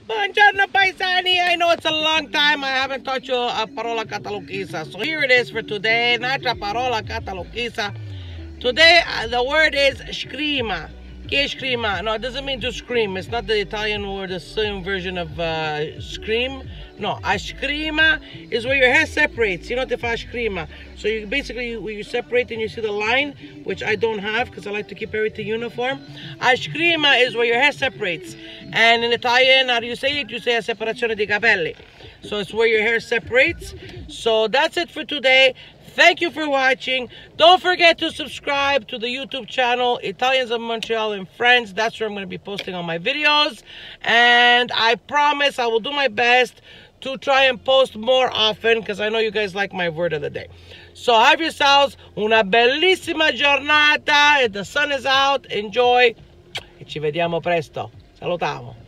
Buongiorno paisani, I know it's a long time I haven't taught you a parola catalogisa. So here it is for today, un'altra parola catalogisa. Today the word is scrima. Che scrima? No, it doesn't mean to scream. It's not the Italian word, the same version of scream. No, a scrima is where your hair separates. You know, the fa scrima. So you basically, when you separate and you see the line, which I don't have because I like to keep everything uniform. A scrima is where your hair separates. And in Italian, how do you say it? You say a separazione di capelli. So it's where your hair separates. So that's it for today. Thank you for watching. Don't forget to subscribe to the YouTube channel, Italians of Montreal and Friends. That's where I'm going to be posting all my videos. And I promise I will do my best to try and post more often because I know you guys like my word of the day. So have yourselves una bellissima giornata. The sun is out. Enjoy. E ci vediamo presto. Salutiamo.